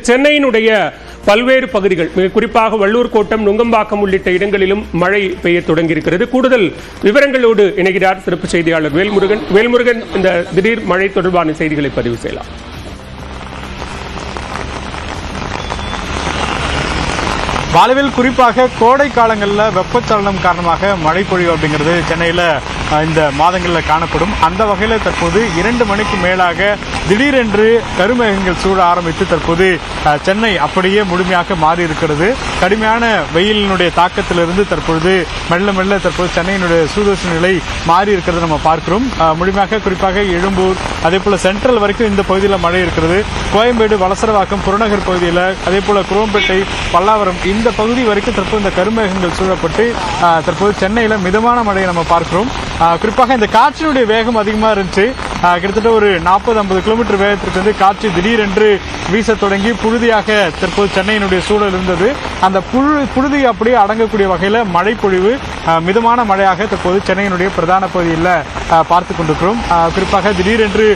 சென்னையினுடைய பல்வேறு பகுதிகள் குறிப்பாக வள்ளூர் கோட்டம், நுங்கம்பாக்கம் உள்ளிட்ட இடங்களிலும் மழை பெய்ய தொடங்கியிருக்கிறது. கூடுதல் விவரங்களோடு இணைகிறார் சிறப்பு செய்தியாளர் வேல்முருகன். வேல்முருகன், இந்த திடீர் மழை தொடர்பான செய்திகளை பதிவு செய்யலாம். பாலவில் குறிப்பாக கோடை காலங்களில் வெப்பச்சலனம் காரணமாக மழை பொழிவு அப்படிங்கிறது சென்னையில் இந்த மாதங்களில் காணப்படும். அந்த வகையில் தற்போது 2 மணிக்கு மேலாக திடீரென்று கருமேகங்கள் சூழ ஆரம்பித்து தற்போது சென்னை அப்படியே முழுமையாக மாறி இருக்கிறது. கடுமையான வெயிலினுடைய தாக்கத்திலிருந்து தற்பொழுது மெல்ல மெல்ல தற்போது சென்னையினுடைய சூதோஷ நிலை மாறி இருக்கிறது நம்ம பார்க்கிறோம். முழுமையாக குறிப்பாக எழும்பூர், அதே போல சென்ட்ரல் வரைக்கும் இந்த பகுதியில் மழை இருக்கிறது. கோயம்பேடு, வலசரவாக்கம், புறநகர் பகுதியில், அதே போல குரோம்பேட்டை, பல்லாவரம் இந்த பகுதி வரைக்கும் தற்போது இந்த கருமேகங்கள் சூழப்பட்டு தற்போது சென்னையில் மிதமான மழையை நம்ம பார்க்கிறோம். குறிப்பாக இந்த காற்றினுடைய வேகம் அதிகமாக இருந்துச்சு. கிட்டத்தட்ட ஒரு 40-50 கிலோமீட்டர் வேகத்திற்கு வந்து காற்று திடீரென்று வீச தொடங்கி புழுதியாக தற்போது சென்னையினுடைய சூழல் இருந்தது. அந்த புழுதி அப்படியே அடங்கக்கூடிய வகையில் மழை பொழிவு மிதமான மழையாக தற்போது சென்னையினுடைய பிரதான பகுதியில் பார்த்து கொண்டிருக்கிறோம். குறிப்பாக திடீரென்று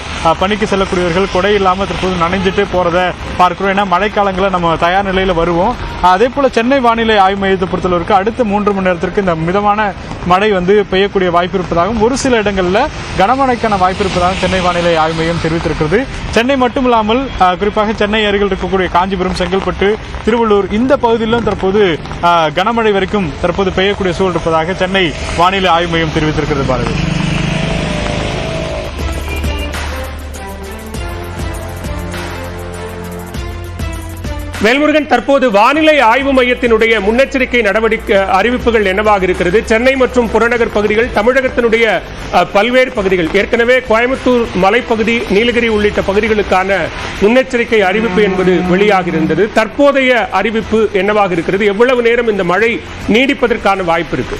பணிக்கு செல்லக்கூடியவர்கள் கொடை இல்லாமல் தற்போது நனைஞ்சிட்டு போறத பார்க்கிறோம். ஏன்னா மழைக்காலங்களில் நம்ம தயார் நிலையில் வருவோம். அதே போல சென்னை வானிலை ஆய்வு மையத்தை பொறுத்தளவிற்கு அடுத்த 3 மணி நேரத்திற்கு இந்த மிதமான மழை வந்து பெய்யக்கூடிய வாய்ப்பு இருப்பதாகவும், ஒரு சில இடங்களில் கனமழைக்கான வாய்ப்பு இருப்பதாகவும் சென்னை வானிலை ஆய்வு மையம் தெரிவித்திருக்கிறது. சென்னை மட்டுமில்லாமல் குறிப்பாக சென்னை அருகில் இருக்கக்கூடிய காஞ்சிபுரம், செங்கல்பட்டு, திருவள்ளூர் இந்த பகுதியிலும் தற்போது கனமழை வரைக்கும் தற்போது பெய்யக்கூடிய சூழல் இருப்பதாக சென்னை வானிலை ஆய்வு மையம் தெரிவித்திருக்கிறது. பாரதி, வேல்முருகன், தற்போது வானிலை ஆய்வு மையத்தினுடைய முன்னெச்சரிக்கை நடவடிக்கை அறிவிப்புகள் என்னவாக இருக்கிறது? சென்னை மற்றும் புறநகர் பகுதிகள், தமிழகத்தினுடைய பல்வேறு பகுதிகள், ஏற்கனவே கோயம்புத்தூர் மலைப்பகுதி, நீலகிரி உள்ளிட்ட பகுதிகளுக்கான முன்னெச்சரிக்கை அறிவிப்பு என்பது வெளியாக இருந்தது. தற்போதைய அறிவிப்பு என்னவாக இருக்கிறது? எவ்வளவு நேரம் இந்த மழை நீடிப்பதற்கான வாய்ப்பு இருக்கு?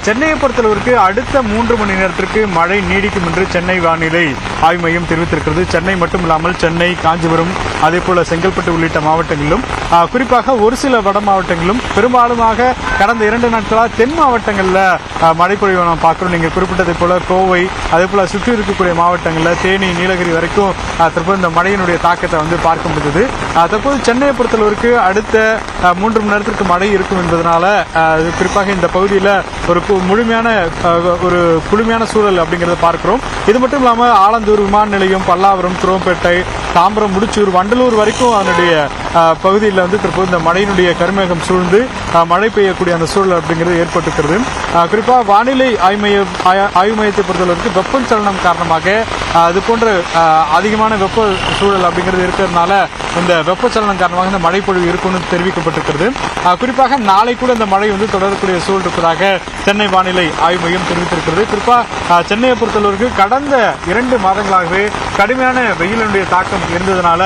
சென்னையை பொறுத்தளவிற்கு அடுத்த 3 மணி நேரத்திற்கு மழை நீடிக்கும் என்று சென்னை வானிலை ஆய்வு மையம் தெரிவித்திருக்கிறது. சென்னை மட்டுமில்லாமல் சென்னை, காஞ்சிபுரம், அதே போல செங்கல்பட்டு உள்ளிட்ட மாவட்டங்களிலும், குறிப்பாக ஒரு சில வட மாவட்டங்களிலும், பெரும்பாலுமாக கடந்த 2 நாட்களாக தென் மாவட்டங்களில் மழை பொழிவை நாம் பார்க்கிறோம். நீங்கள் குறிப்பிட்டதை போல கோவை, அதே போல சுற்றி இருக்கக்கூடிய மாவட்டங்களில் தேனி, நீலகிரி வரைக்கும் தற்போது இந்த மழையினுடைய தாக்கத்தை வந்து பார்க்க முடிந்தது. தற்போது சென்னையை பொறுத்தளவிற்கு அடுத்த 3 மணி நேரத்திற்கு மழை இருக்கும் என்பதனால குறிப்பாக இந்த பகுதியில் ஒரு முழுமையான ஒரு குளுமையான சூழல் அப்படிங்கிறத பார்க்கிறோம். இது மட்டும் இல்லாமல் ஆலந்தூர் விமான நிலையம், பல்லாவரம், குரோம்பேட்டை, தாம்பரம், முடிச்சூர், வண்டலூர் வரைக்கும் அதனுடைய பகுதியில் வந்து தற்போது இந்த மழையினுடைய கருமேகம் சூழ்ந்து மழை பெய்யக்கூடிய அந்த சூழல் அப்படிங்கிறது ஏற்பட்டிருக்கிறது. குறிப்பாக வானிலை ஆய்வு மையத்தை பொறுத்தளவுக்கு வெப்பச்சலனம் காரணமாக அது போன்ற அதிகமான வெப்ப சூழல் அப்படிங்கிறது இருக்கிறதுனால இந்த வெப்பச்சலனம் காரணமாக இந்த மழை பொழிவு இருக்கும்னு தெரிவிக்கப்பட்டிருக்கிறது. குறிப்பாக நாளை கூட இந்த மழை வந்து தொடரக்கூடிய சூழல் இருப்பதாக சென்னை வானிலை ஆய்வு மையம் தெரிவித்திருக்கிறது. குறிப்பாக சென்னையை பொறுத்தளவுக்கு கடந்த 2 மாதங்களாகவே கடுமையான வெயிலுடைய தாக்கம் இருந்ததுனால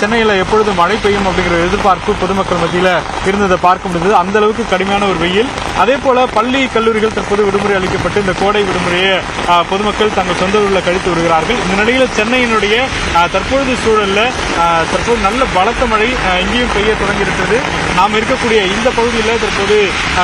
சென்னையில் எப்பொழுது மழை பெய்யும் அப்படிங்கிற எதிர்பார்ப்பு பொதுமக்கள் மத்தியில் இருந்ததை பார்க்க முடிந்தது. அந்த அளவுக்கு கடுமையான ஒரு வெயில். அதே போல பள்ளி, கல்லூரிகள் தற்போது விடுமுறை அளிக்கப்பட்டு இந்த கோடை விடுமுறையை பொதுமக்கள் தங்கள் சொந்த ஊரில் கழித்து வருகிறார்கள். இந்த நிலையில் சென்னையினுடைய தற்பொழுது சூழலில் தற்போது நல்ல பலத்த மழை இங்கேயும் பெய்ய தொடங்கியிருக்கிறது. நாம் இருக்கக்கூடிய இந்த பகுதியில் தற்போது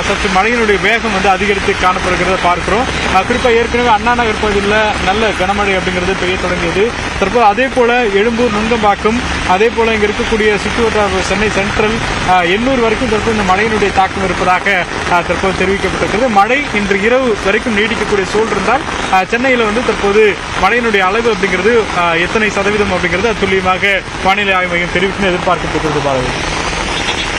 சற்று மழையினுடைய வேகம் வந்து அதிகரித்து காணப்படுகிறத பார்க்கிறோம். குறிப்பாக ஏற்கனவே அண்ணா நகர் பகுதியில் நல்ல கனமழை அப்படிங்கிறது பெய்ய தொடங்கியது. தற்போது அதே போல எழும்பூர், நுங்கம்பாக்கம், அதே போல இங்க இருக்கக்கூடிய சுற்றுவட்டார சென்னை சென்ட்ரல், எண்ணூர் வரைக்கும் தற்போது இந்த மழையினுடைய தாக்கம் இருப்பதாக தற்போது தெரிவிக்கப்பட்டிருக்கிறது. மழை இன்று இரவு வரைக்கும் நீடிக்கக்கூடிய சூழல் இருந்தால் சென்னையில் வந்து தற்போது மழையினுடைய அளவு அப்படிங்கிறது எத்தனை சதவீதம் அப்படிங்கிறது துல்லியமாக வானிலை ஆய்வு மையம் தெரிவிக்கும் எதிர்பார்க்கப்பட்டிருக்கிறது. பாரதி,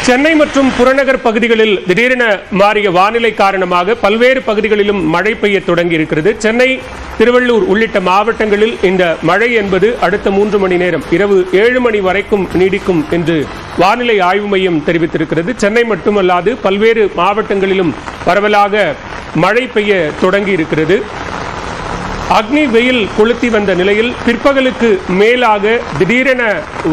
சென்னை மற்றும் புறநகர் பகுதிகளில் திடீரென மாறிய வானிலை காரணமாக பல்வேறு பகுதிகளிலும் மழை பெய்ய தொடங்கி இருக்கிறது. சென்னை, திருவள்ளூர் உள்ளிட்ட மாவட்டங்களில் இந்த மழை என்பது அடுத்த 3 மணி நேரம், இரவு 7 மணி வரைக்கும் நீடிக்கும் என்று வானிலை ஆய்வு மையம் தெரிவித்திருக்கிறது. சென்னை மட்டுமல்லாது பல்வேறு மாவட்டங்களிலும் பரவலாக மழை பெய்ய தொடங்கி இருக்கிறது. அக்னி வெயில் கொளுத்தி வந்த நிலையில் பிற்பகலுக்கு மேலாக திடீரென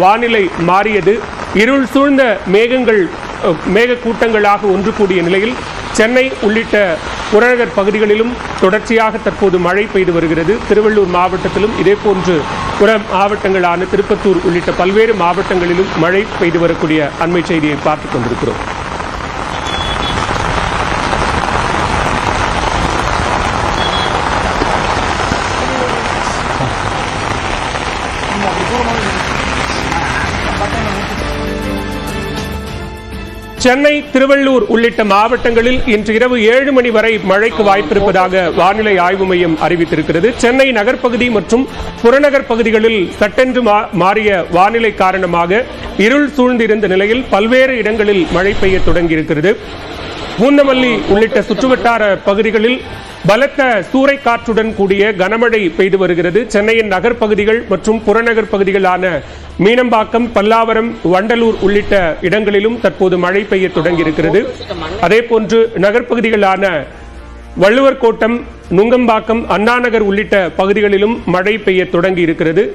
வானிலை மாறியது. இருள் சூழ்ந்த மேக கூட்டங்களாக ஒன்று கூடிய நிலையில் சென்னை உள்ளிட்ட புறநகர் பகுதிகளிலும் தொடர்ச்சியாக தற்போது மழை பெய்து வருகிறது. திருவள்ளூர் மாவட்டத்திலும் இதேபோன்று புற மாவட்டங்களான திருப்பத்தூர் உள்ளிட்ட பல்வேறு மாவட்டங்களிலும் மழை பெய்து வரக்கூடிய அண்மை செய்தியை பார்த்துக் கொண்டிருக்கிறோம். சென்னை, திருவள்ளூர் உள்ளிட்ட மாவட்டங்களில் இன்று இரவு 7 மணி வரை மழைக்கு வாய்ப்பிருப்பதாக வானிலை ஆய்வு மையம் அறிவித்திருக்கிறது. சென்னை நகர்ப்பகுதி மற்றும் புறநகர் பகுதிகளில் சட்டென்று மாறிய வானிலை காரணமாக இருள் சூழ்ந்திருந்த நிலையில் பல்வேறு இடங்களில் மழை பெய்ய தொடங்கியிருக்கிறது. பூந்தமல்லி உள்ளிட்ட சுற்றுவட்டார பகுதிகளில் பலத்த சூறைக்காற்றுடன் கூடிய கனமழை பெய்து வருகிறது. சென்னையின் நகர்ப்பகுதிகள் மற்றும் புறநகர் பகுதிகளான மீனம்பாக்கம், பல்லாவரம், வண்டலூர் உள்ளிட்ட இடங்களிலும் தற்போது மழை பெய்ய தொடங்கியிருக்கிறது. அதேபோன்று நகர்ப்பகுதிகளான வள்ளுவர் கோட்டம், நுங்கம்பாக்கம், அண்ணாநகர் உள்ளிட்ட பகுதிகளிலும் மழை பெய்ய தொடங்கி இருக்கிறது.